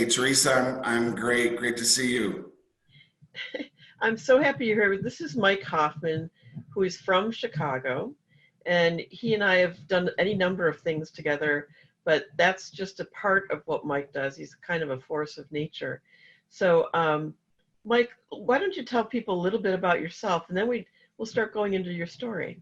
Hey, Teresa, I'm great. Great to see you. I'm so happy you're here. This is Mike Hoffman, who is from Chicago, and he and I have done any number of things together, but that's just a part of what Mike does. He's kind of a force of nature. So, Mike, why don't you tell people a little bit about yourself, and then we'll start going into your story.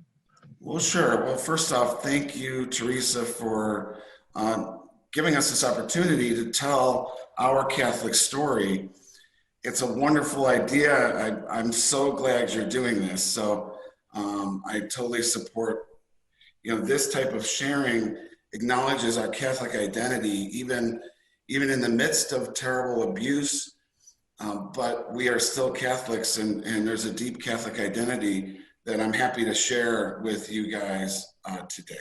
Well, sure. Well, first off, thank you, Teresa, for uh, giving us this opportunity to tell our Catholic story. It's a wonderful idea. I'm so glad you're doing this. So I totally support, this type of sharing acknowledges our Catholic identity, even in the midst of terrible abuse. But we are still Catholics, and there's a deep Catholic identity that I'm happy to share with you guys today.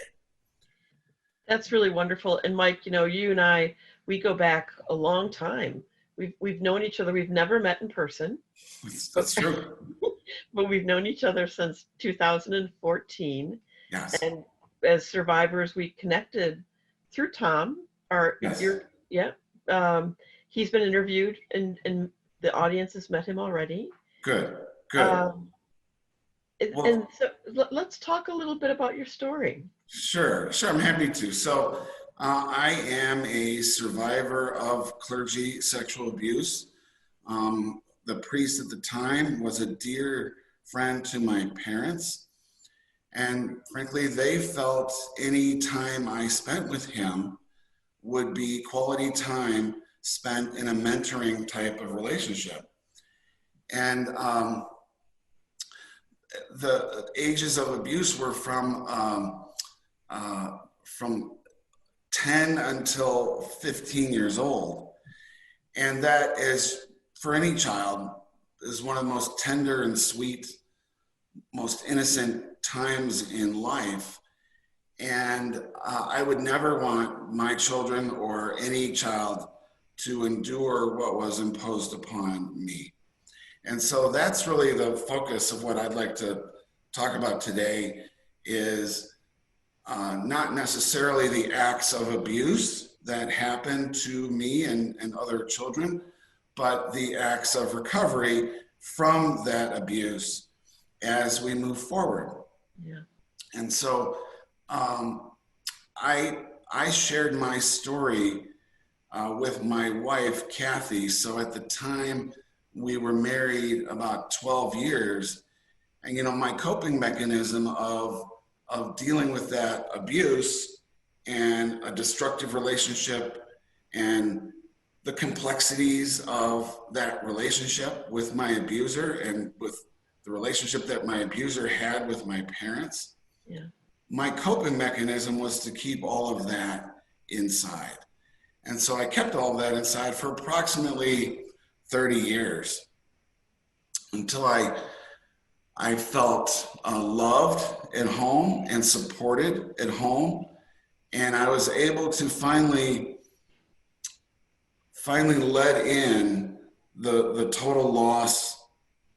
That's really wonderful. And Mike, you and I, we go back a long time. We've known each other. We've never met in person, That's true. but we've known each other since 2014. Yes. And as survivors, we connected through Tom. Our Yes. your yeah. He's been interviewed, and the audience has met him already. Good. Good. Um, and Well, and so let's talk a little bit about your story. sure. I'm happy to. So, I am a survivor of clergy sexual abuse. The priest at the time was a dear friend to my parents. And frankly, they felt any time I spent with him would be quality time spent in a mentoring type of relationship. And the ages of abuse were from 10 until 15 years old. And that is, for any child, is one of the most tender and sweet, most innocent times in life. And I would never want my children or any child to endure what was imposed upon me. And so that's really the focus of what I'd like to talk about today is not necessarily the acts of abuse that happened to me and other children, but the acts of recovery from that abuse as we move forward. Yeah. And so I shared my story with my wife, Kathy. So at the time we were married about 12 years, and my coping mechanism of dealing with that abuse and a destructive relationship and the complexities of that relationship with my abuser and with the relationship that my abuser had with my parents. Yeah. My coping mechanism was to keep all of that inside. And so I kept all of that inside for approximately 30 years until I felt loved at home and supported at home. And I was able to finally let in the total loss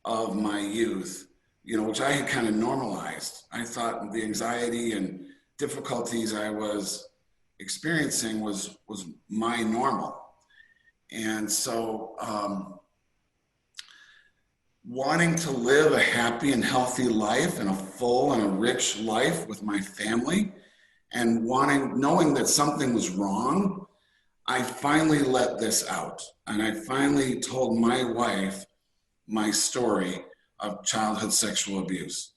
of my youth, which I had kind of normalized. I thought the anxiety and difficulties I was experiencing was my normal. And so wanting to live a happy and healthy life and a full and a rich life with my family and knowing that something was wrong, I finally let this out. And I finally told my wife my story of childhood sexual abuse.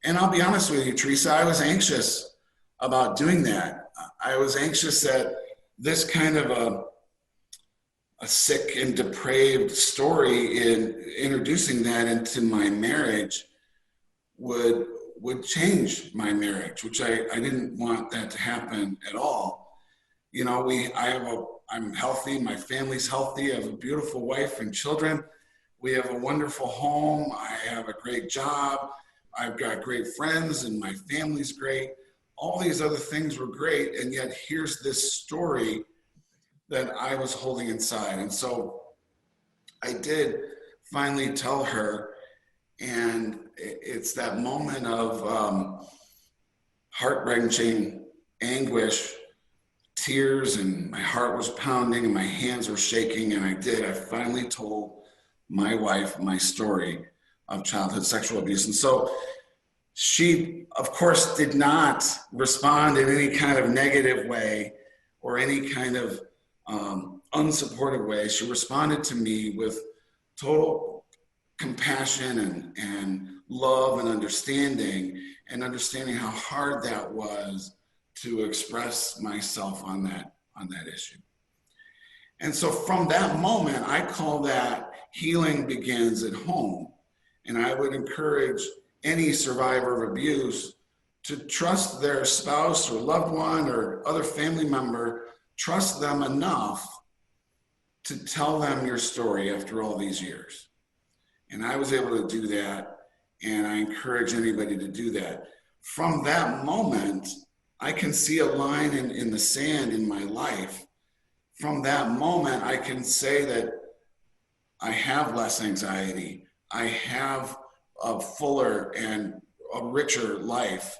And I'll be honest with you, Teresa, I was anxious about doing that. I was anxious that this kind of a sick and depraved story in introducing that into my marriage would change my marriage, which I didn't want that to happen at all. I'm healthy, my family's healthy, I have a beautiful wife and children. We have a wonderful home. I have a great job. I've got great friends and my family's great. All these other things were great. And yet here's this story that I was holding inside. And so I did finally tell her, and it's that moment of heart-wrenching anguish, tears and my heart was pounding and my hands were shaking. And I finally told my wife my story of childhood sexual abuse. And so she, of course, did not respond in any kind of negative way or any kind of unsupportive way. She responded to me with total compassion and love and understanding how hard that was to express myself on that issue. And so from that moment, I call that healing begins at home. And I would encourage any survivor of abuse to trust their spouse or loved one or other family member, trust them enough to tell them your story after all these years. And I was able to do that, and I encourage anybody to do that. From that moment, I can see a line in the sand in my life. From that moment, I can say that I have less anxiety. I have a fuller and a richer life.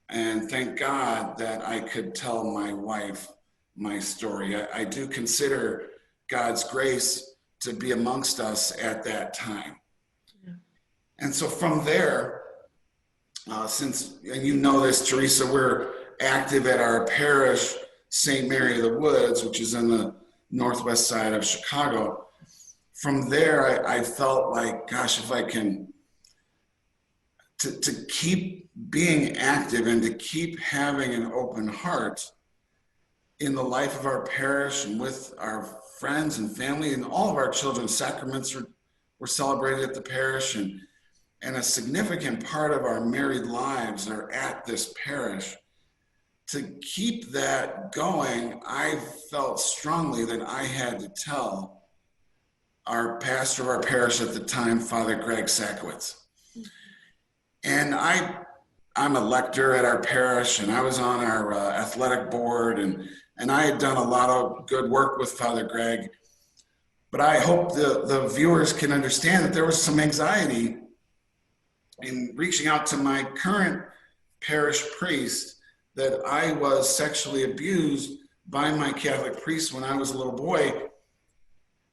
And thank God that I could tell my wife my story. I do consider God's grace to be amongst us at that time. Yeah. And so from there, since, and you know this, Teresa, we're active at our parish, St. Mary of the Woods, which is in the northwest side of Chicago. From there, I felt like, gosh, if I can, to keep being active and to keep having an open heart in the life of our parish and with our friends and family, and all of our children's sacraments were celebrated at the parish, and a significant part of our married lives are at this parish. To keep that going, I felt strongly that I had to tell our pastor of our parish at the time, Father Greg Sakowitz. And I'm a lector at our parish, and I was on our athletic board, and I had done a lot of good work with Father Greg. But I hope the viewers can understand that there was some anxiety in reaching out to my current parish priest, that I was sexually abused by my Catholic priest when I was a little boy.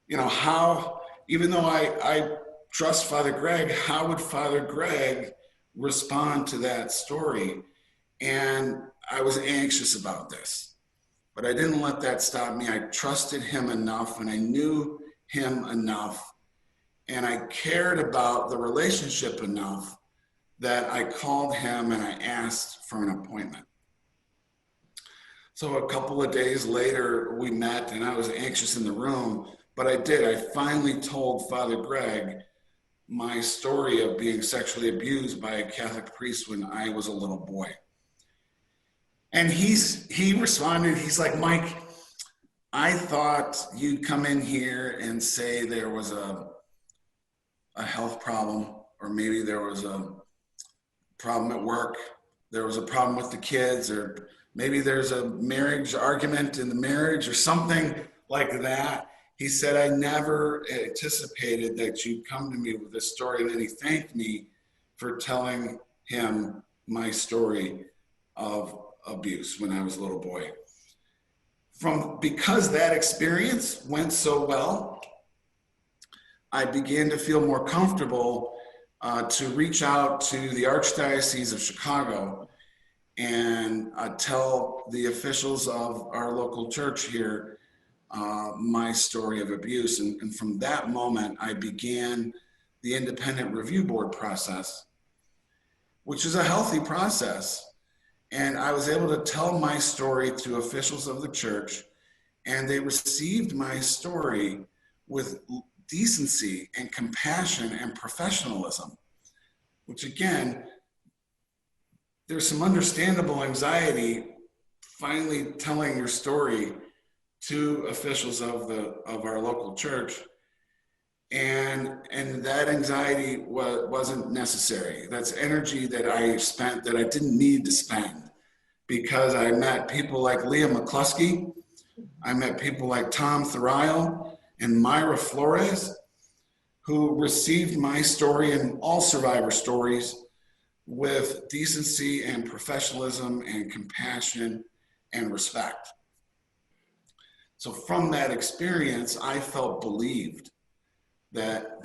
You know, how, even though I trust Father Greg, how would Father Greg respond to that story? And I was anxious about this, but I didn't let that stop me. I trusted him enough, and I knew him enough, and I cared about the relationship enough that I called him and I asked for an appointment. So a couple of days later, we met, and I was anxious in the room, but I finally told Father Greg my story of being sexually abused by a Catholic priest when I was a little boy. And he responded, he's like, Mike, I thought you'd come in here and say there was a health problem, or maybe there was a problem at work, there was a problem with the kids, or maybe there's a marriage argument in the marriage or something like that. He said, I never anticipated that you'd come to me with this story. And then he thanked me for telling him my story of abuse when I was a little boy. Because that experience went so well, I began to feel more comfortable to reach out to the Archdiocese of Chicago and tell the officials of our local church here my story of abuse. And from that moment, I began the independent review board process, which is a healthy process. And I was able to tell my story to officials of the church, and they received my story with decency and compassion and professionalism, which again, there's some understandable anxiety finally telling your story to officials of our local church, and that anxiety wasn't necessary. That's energy that I spent that I didn't need to spend, because I met people like Leah McCluskey, I met people like Tom Therial and Myra Flores, who received my story and all survivor stories with decency and professionalism and compassion and respect. So from that experience, I felt believed, that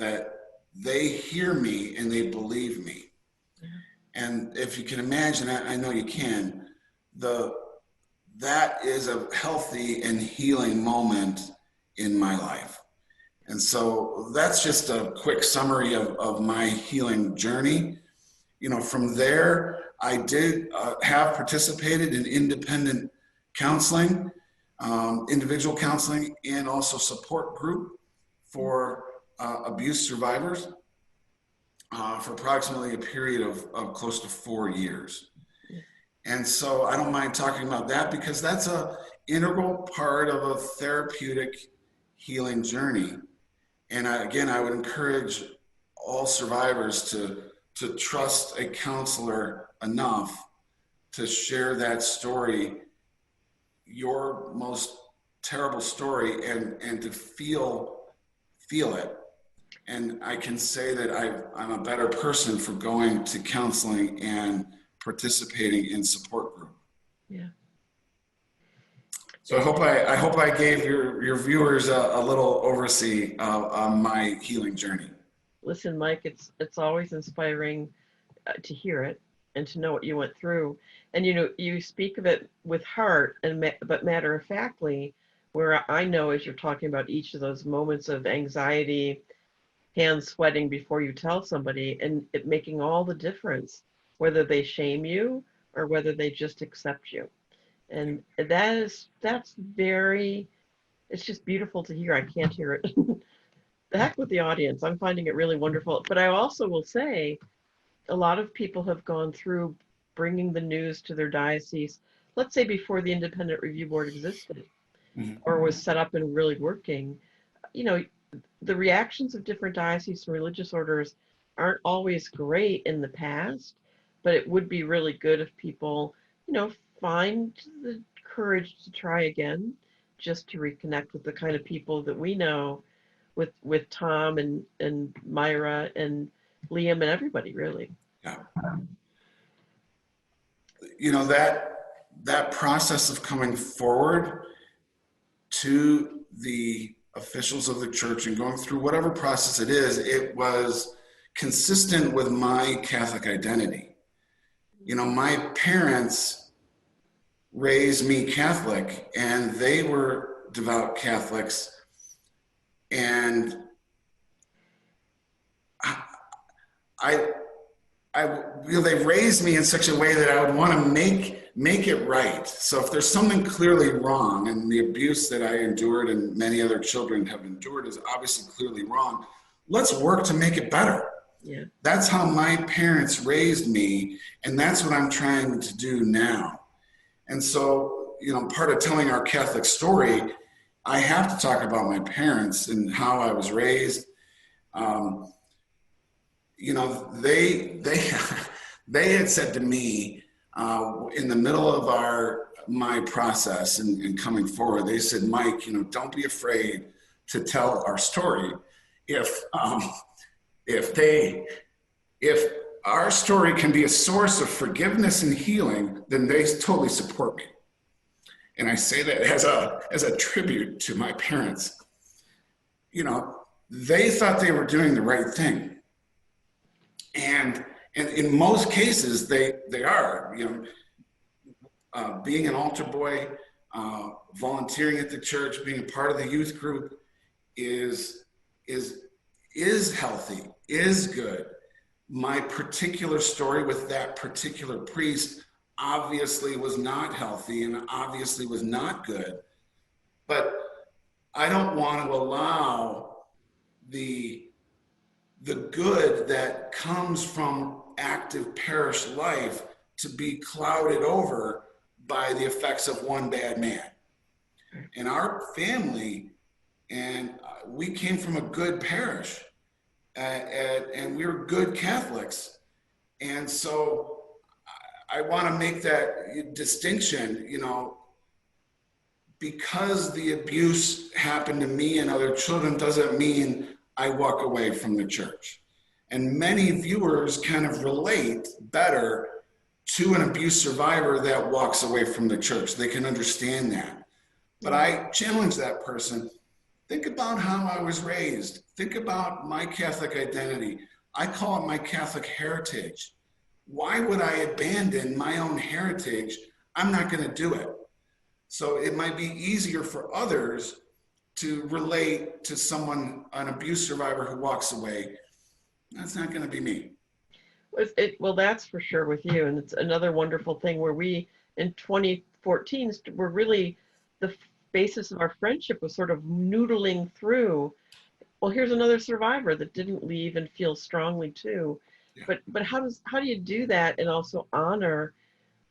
they hear me and they believe me. And if you can imagine, I know you can, that is a healthy and healing moment in my life. And so that's just a quick summary of my healing journey. You know, from there, I did have participated in independent counseling, individual counseling, and also support group for abuse survivors for approximately a period of close to 4 years. And so I don't mind talking about that because that's an integral part of a therapeutic healing journey. And again, I would encourage all survivors to trust a counselor enough to share that story, your most terrible story, and to feel it. And I can say that I'm a better person for going to counseling and participating in support group. Yeah. So I hope I gave your viewers a little oversee on my healing journey. Listen, Mike, it's always inspiring to hear it and to know what you went through. And you speak of it with heart but matter of factly, where I know as you're talking about each of those moments of anxiety, hands sweating before you tell somebody, and it making all the difference, whether they shame you or whether they just accept you. And that's very, it's just beautiful to hear. I can't hear it. The heck with the audience. I'm finding it really wonderful. But I also will say a lot of people have gone through bringing the news to their diocese, let's say before the Independent Review Board existed or was set up and really working. You know, the reactions of different dioceses and religious orders aren't always great in the past, but it would be really good if people, find the courage to try again, just to reconnect with the kind of people that we know, with Tom and Myra and Liam and everybody, really. Yeah. That process of coming forward to the officials of the church and going through whatever process it is, it was consistent with my Catholic identity. My parents raised me Catholic, and they were devout Catholics, and they raised me in such a way that I would want to make it right. So if there's something clearly wrong, and the abuse that I endured and many other children have endured is obviously clearly wrong, let's work to make it better. Yeah. That's how my parents raised me, and that's what I'm trying to do now. And so, part of telling our Catholic story, I have to talk about my parents and how I was raised. They had said to me in the middle of my process and coming forward, they said, Mike, don't be afraid to tell our story. If our story can be a source of forgiveness and healing, then they totally support me. And I say that as a tribute to my parents. They thought they were doing the right thing. And in most cases, they are. Being an altar boy, volunteering at the church, being a part of the youth group is healthy, is good. My particular story with that particular priest obviously was not healthy and obviously was not good. But I don't want to allow the good that comes from active parish life to be clouded over by the effects of one bad man. And our family, and we came from a good parish, and we were good Catholics. And so I want to make that distinction, because the abuse happened to me and other children doesn't mean I walk away from the church. And many viewers kind of relate better to an abuse survivor that walks away from the church. They can understand that. But I challenge that person. Think about how I was raised. Think about my Catholic identity. I call it my Catholic heritage. Why would I abandon my own heritage? I'm not going to do it. So it might be easier for others to relate to someone, an abuse survivor who walks away. That's not going to be me. Well, that's for sure with you. And it's another wonderful thing where we, in 2014, were really the basis of our friendship was sort of noodling through. Well, here's another survivor that didn't leave and feels strongly too. Yeah. But how do you do that and also honor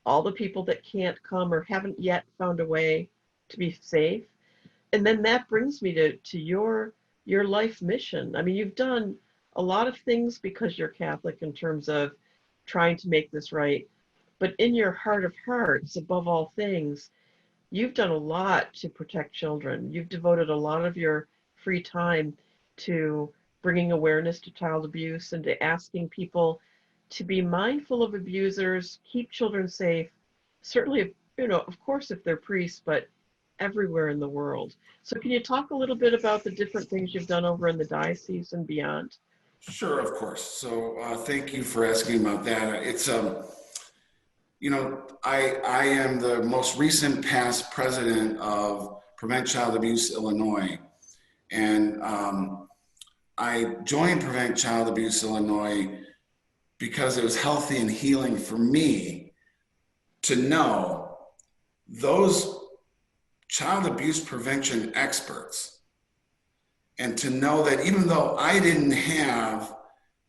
all the people that can't come or haven't yet found a way to be safe? And then that brings me to your life mission. I mean, you've done a lot of things because you're Catholic in terms of trying to make this right. But in your heart of hearts, above all things, you've done a lot to protect children. You've devoted a lot of your free time to bringing awareness to child abuse and to asking people to be mindful of abusers, keep children safe. Certainly, of course, if they're priests, but everywhere in the world. So can you talk a little bit about the different things you've done over in the diocese and beyond? Sure, of course. So thank you for asking about that. It's I am the most recent past president of Prevent Child Abuse Illinois, and I joined Prevent Child Abuse Illinois because it was healthy and healing for me to know those child abuse prevention experts, and to know that even though I didn't have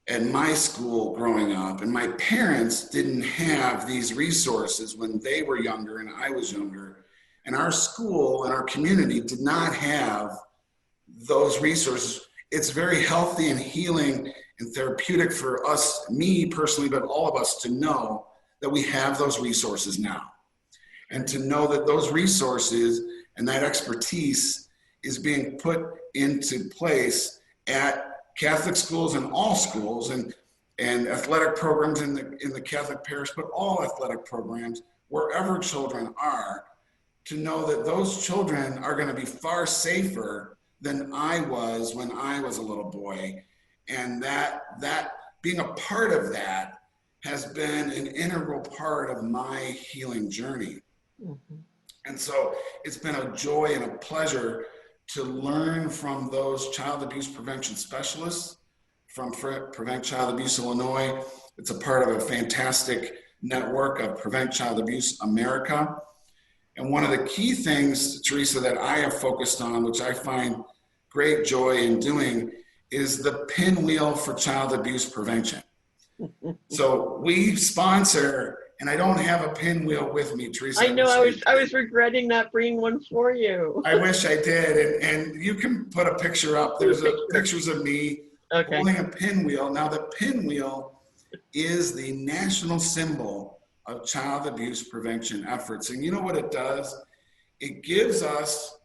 at my school growing up, and my parents didn't have these resources when they were younger and I was younger, and our school and our community did not have those resources, it's very healthy and healing and therapeutic for us, me personally, but all of us, to know that we have those resources now. And to know that those resources and that expertise is being put into place at Catholic schools and all schools, and athletic programs in the Catholic parish, but all athletic programs, wherever children are, to know that those children are going to be far safer than I was when I was a little boy. And that being a part of that has been an integral part of my healing journey. Mm-hmm. And so it's been a joy and a pleasure to learn from those child abuse prevention specialists from Prevent Child Abuse Illinois. It's a part of a fantastic network of Prevent Child Abuse America. And one of the key things, Teresa, that I have focused on, which I find great joy in doing, is the pinwheel for child abuse prevention. So we sponsor, and I don't have a pinwheel with me, Teresa. I know, I was regretting not bringing one for you. I wish I did, and you can put a picture up. There's pictures of me holding a pinwheel. Now the pinwheel is the national symbol of child abuse prevention efforts. And you know what it does? It gives us,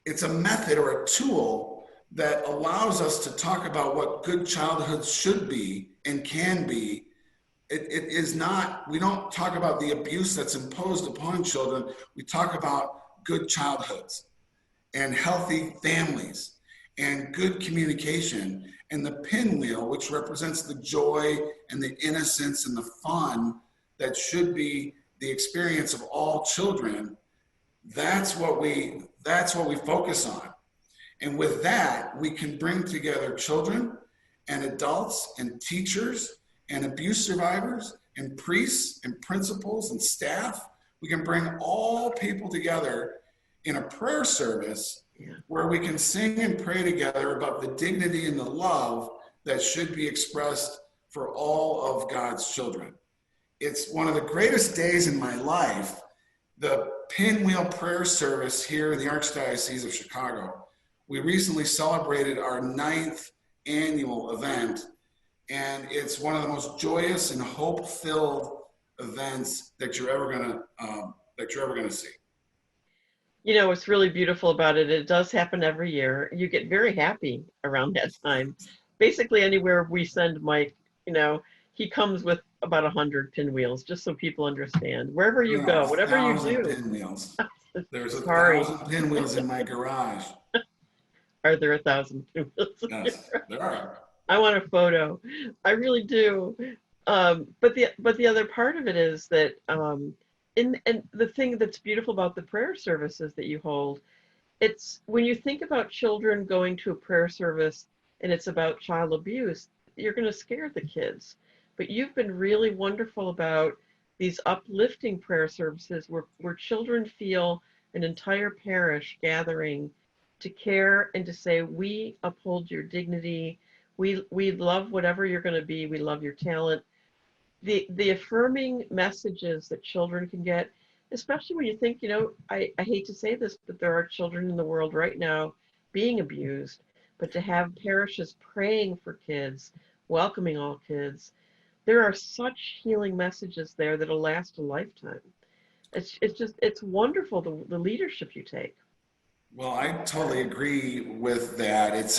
it's a method or a tool that allows us to talk about what good childhood should be and can be. It is not, we don't talk about the abuse that's imposed upon children. We talk about good childhoods and healthy families and good communication. And the pinwheel, which represents the joy and the innocence and the fun that should be the experience of all children, that's what we focus on. And with that, we can bring together children and adults and teachers and abuse survivors and priests and principals and staff. We can bring all people together in a prayer service where we can sing and pray together about the dignity and the love that should be expressed for all of God's children. It's one of the greatest days in my life, the pinwheel prayer service here in the Archdiocese of Chicago. We recently celebrated our 9th annual event, and it's one of the most joyous and hope-filled events that you're ever gonna see. You know, what's really beautiful about it, it does happen every year. You get very happy around that time. Basically, anywhere we send Mike, he comes with about 100 pinwheels, just so people understand. Wherever you No, no, go, a whatever you thousand do. pinwheels. There's a Sorry, thousand pinwheels in my garage. are there 1,000 pinwheels? Yes, there are. I want a photo. I really do. But the other part of it is that and the thing that's beautiful about the prayer services that you hold, it's when you think about children going to a prayer service and it's about child abuse, you're going to scare the kids. But you've been really wonderful about these uplifting prayer services where children feel an entire parish gathering to care and to say, we uphold your dignity. We love whatever you're going to be. We love your talent. The affirming messages that children can get, especially when you think, I hate to say this, but there are children in the world right now being abused, but to have parishes praying for kids, welcoming all kids, there are such healing messages there that'll last a lifetime. It's wonderful the leadership you take. Well, I totally agree with that.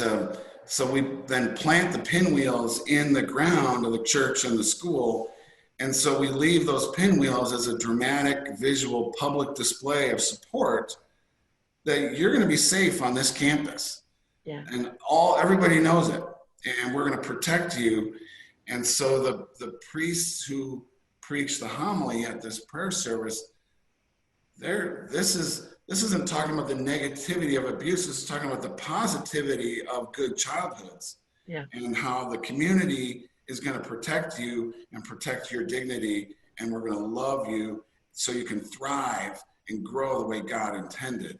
So we then plant the pinwheels in the ground of the church and the school. And so we leave those pinwheels as a dramatic visual public display of support that you're going to be safe on this campus. Yeah. And everybody knows it. And we're going to protect you. And so the priests who preach the homily at this prayer service, this isn't talking about the negativity of abuse. This is talking about the positivity of good childhoods. Yeah. And how the community is going to protect you and protect your dignity. And we're going to love you so you can thrive and grow the way God intended.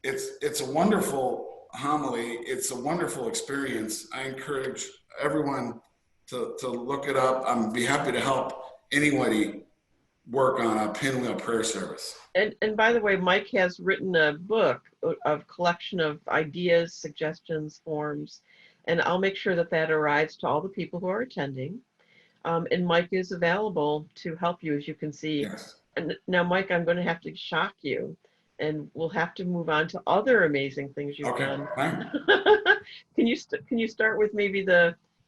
It's a wonderful homily. It's a wonderful experience. I encourage everyone to look it up. I'd be happy to help anybody work on a pinwheel prayer service. And by the way, Mike has written a book of collection of ideas, suggestions, forms, and I'll make sure that arrives to all the people who are attending. And Mike is available to help you, as you can see. Yes. And now, Mike, I'm going to have to shock you, and we'll have to move on to other amazing things you've done. Fine. Can you start with maybe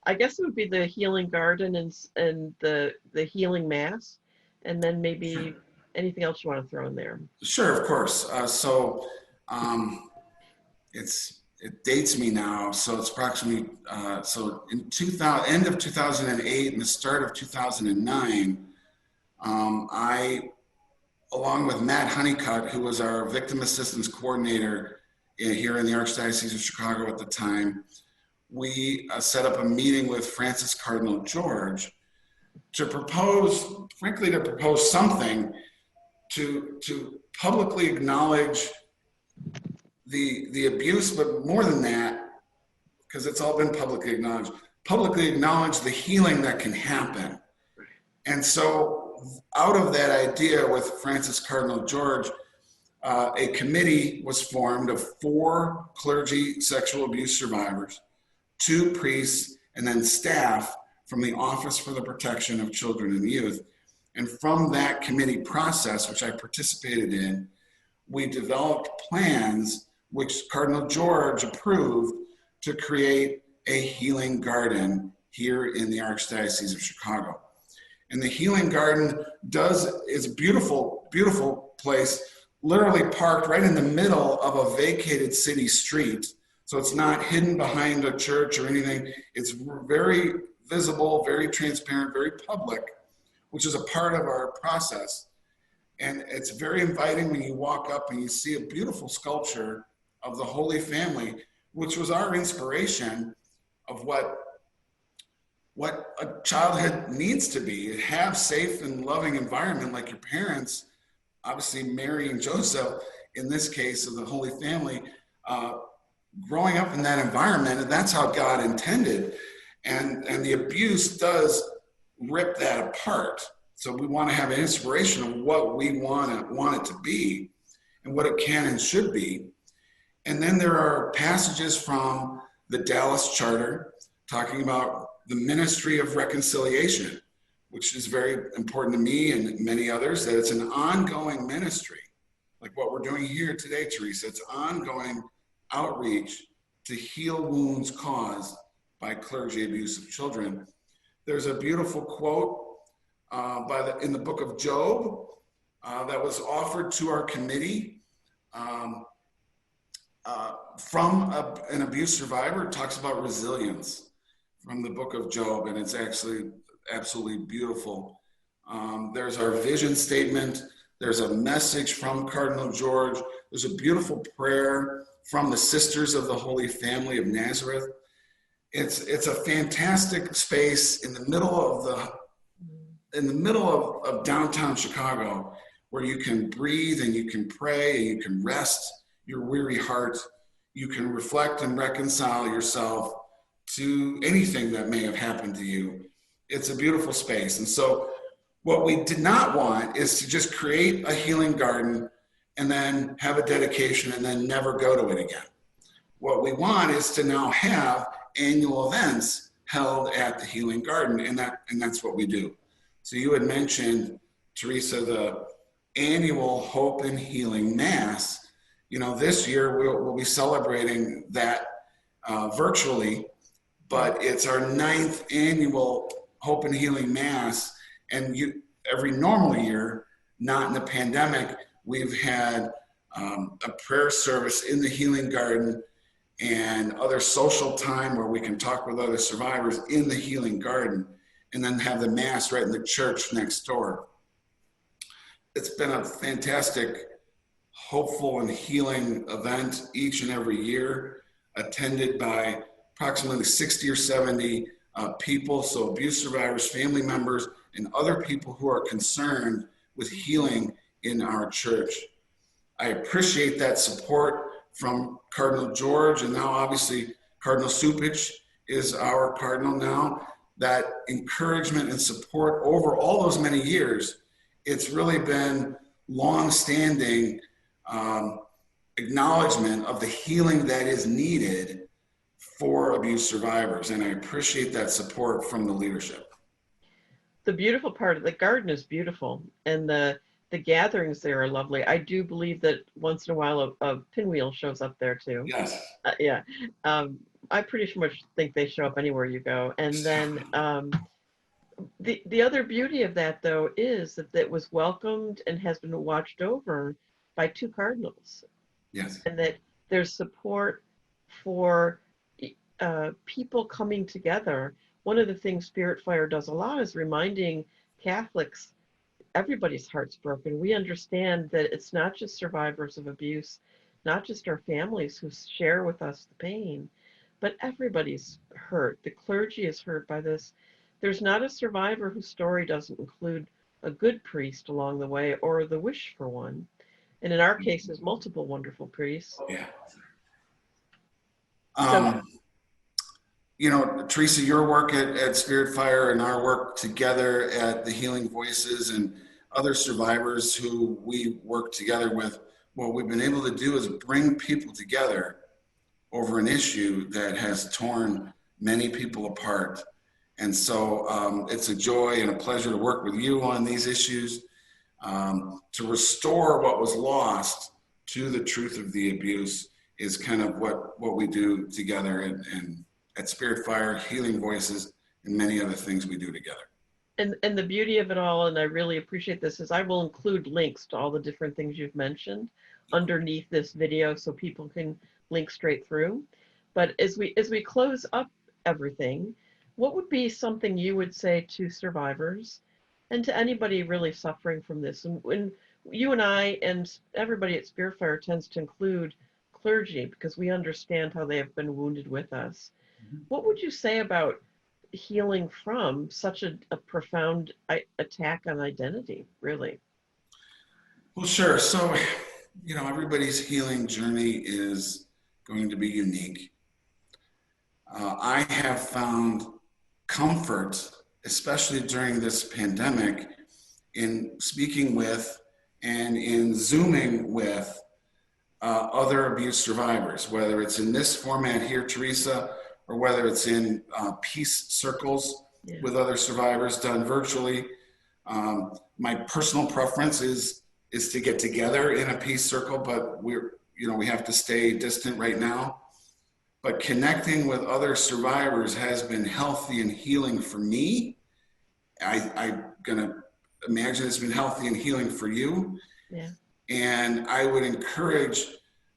I guess it would be the healing garden and the healing mass, and then maybe Sure. anything else you want to throw in there. Sure, of course. It dates me now. So it's approximately in end of 2008 and the start of 2009. I, along with Matt Honeycutt, who was our victim assistance coordinator here in the Archdiocese of Chicago at the time, we set up a meeting with Francis Cardinal George to propose something to publicly acknowledge the abuse, but more than that, because it's all been publicly acknowledge the healing that can happen. And so out of that idea with Francis Cardinal George, a committee was formed of 4 clergy sexual abuse survivors, 2 priests, and then staff from the Office for the Protection of Children and Youth. And from that committee process, which I participated in, we developed plans which Cardinal George approved to create a healing garden here in the Archdiocese of Chicago. And the healing garden is a beautiful, beautiful place, literally parked right in the middle of a vacated city street. So it's not hidden behind a church or anything. It's very visible, very transparent, very public, which is a part of our process. And it's very inviting when you walk up and you see a beautiful sculpture of the Holy Family, which was our inspiration of what a childhood needs to be. Have safe and loving environment like your parents, obviously Mary and Joseph, in this case of the Holy Family, growing up in that environment, and that's how God intended. And the abuse does rip that apart. So we want to have an inspiration of what we want it to be and what it can and should be. And then there are passages from the Dallas Charter talking about the ministry of reconciliation, which is very important to me and many others, that it's an ongoing ministry. Like what we're doing here today, Teresa, it's ongoing outreach to heal wounds caused by clergy abuse of children. There's a beautiful quote in the book of Job that was offered to our committee um, from an abuse survivor. It talks about resilience from the book of Job, and it's actually absolutely beautiful. There's our vision statement. There's a message from Cardinal George. There's a beautiful prayer from the Sisters of the Holy Family of Nazareth. It's a fantastic space in the middle of downtown Chicago, where you can breathe and you can pray and you can rest your weary heart. You can reflect and reconcile yourself to anything that may have happened to you. It's a beautiful space. And so what we did not want is to just create a healing garden and then have a dedication and then never go to it again. What we want is to now have annual events held at the Healing Garden, and that's what we do. So you had mentioned, Teresa, the annual Hope and Healing Mass. You know, this year we'll be celebrating that virtually, but it's our 9th annual Hope and Healing Mass. And every normal year, not in the pandemic, we've had a prayer service in the Healing Garden and other social time where we can talk with other survivors in the Healing Garden, and then have the Mass right in the church next door. It's been a fantastic, hopeful, and healing event each and every year, attended by approximately 60 or 70 people, so abuse survivors, family members, and other people who are concerned with healing in our church. I appreciate that support from Cardinal George, and now obviously Cardinal Supich is our cardinal now. That encouragement and support over all those many years, it's really been long-standing acknowledgement of the healing that is needed for abuse survivors, and I appreciate that support from the leadership. The beautiful part of the garden is beautiful, and the gatherings there are lovely. I do believe that once in a while a pinwheel shows up there too. Yes. Yeah. I pretty much think they show up anywhere you go. And then the other beauty of that, though, is that it was welcomed and has been watched over by 2 cardinals. Yes. And that there's support for people coming together. One of the things Spirit Fire does a lot is reminding Catholics everybody's heart's broken. We understand that it's not just survivors of abuse, not just our families who share with us the pain, but everybody's hurt. The clergy is hurt by this. There's not a survivor whose story doesn't include a good priest along the way or the wish for one. And in our case, there's multiple wonderful priests. Yeah. So, you know, Teresa, your work at Spirit Fire and our work together at the Healing Voices and other survivors who we work together with, what we've been able to do is bring people together over an issue that has torn many people apart. And so it's a joy and a pleasure to work with you on these issues, to restore what was lost to the truth of the abuse is kind of what we do together and at Spirit Fire, Healing Voices, and many other things we do together. And the beauty of it all, and I really appreciate this, is I will include links to all the different things you've mentioned underneath this video so people can link straight through. But as we close up everything, what would be something you would say to survivors and to anybody really suffering from this? And when you and I and everybody at Spirit Fire tends to include clergy because we understand how they have been wounded with us. What would you say about healing from such a profound attack on identity, really? Well, sure. So, you know, everybody's healing journey is going to be unique. I have found comfort, especially during this pandemic, in speaking with and in Zooming with other abuse survivors, whether it's in this format here, Teresa, or whether it's in peace circles with other survivors done virtually. My personal preference is to get together in a peace circle, but we have to stay distant right now. but connecting with other survivors has been healthy and healing for me. I'm gonna imagine it's been healthy and healing for you. Yeah. And I would encourage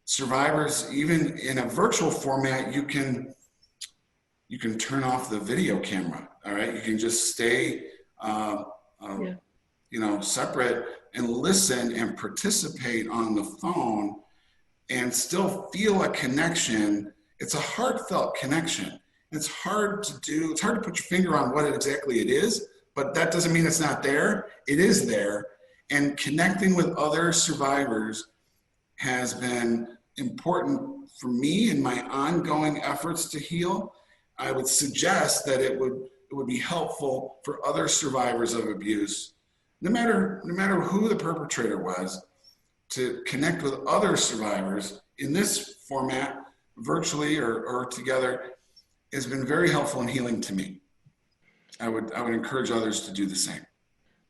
survivors, even in a virtual format, you can turn off the video camera. All right, you can just stay, Yeah. separate and listen and participate on the phone and still feel a connection. It's a heartfelt connection. It's hard to do. It's hard to put your finger on what exactly it is, but that doesn't mean it's not there. It is there. And connecting with other survivors has been important for me in my ongoing efforts to heal. I would suggest that it would be helpful for other survivors of abuse, no matter who the perpetrator was, to connect with other survivors in this format, virtually or together, has been very helpful and healing to me. I would encourage others to do the same.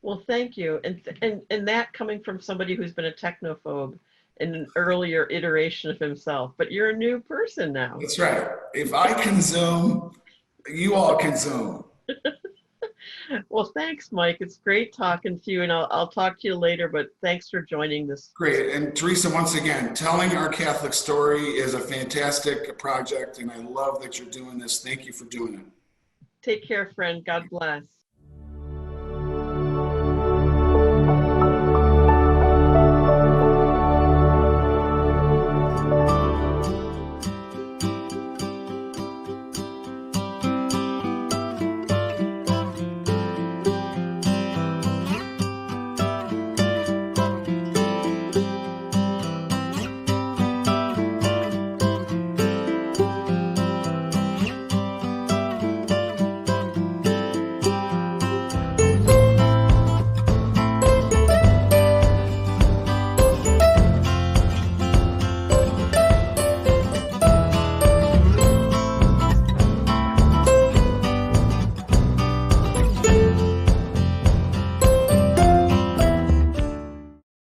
Well, thank you. And that coming from somebody who's been a technophobe in an earlier iteration of himself, but you're a new person now. That's right. If I can Zoom, you all can Zoom. Well, thanks, Mike. It's great talking to you, and I'll talk to you later, but thanks for joining this. Great. And Teresa, once again, telling our Catholic story is a fantastic project, and I love that you're doing this. Thank you for doing it. Take care, friend. God bless.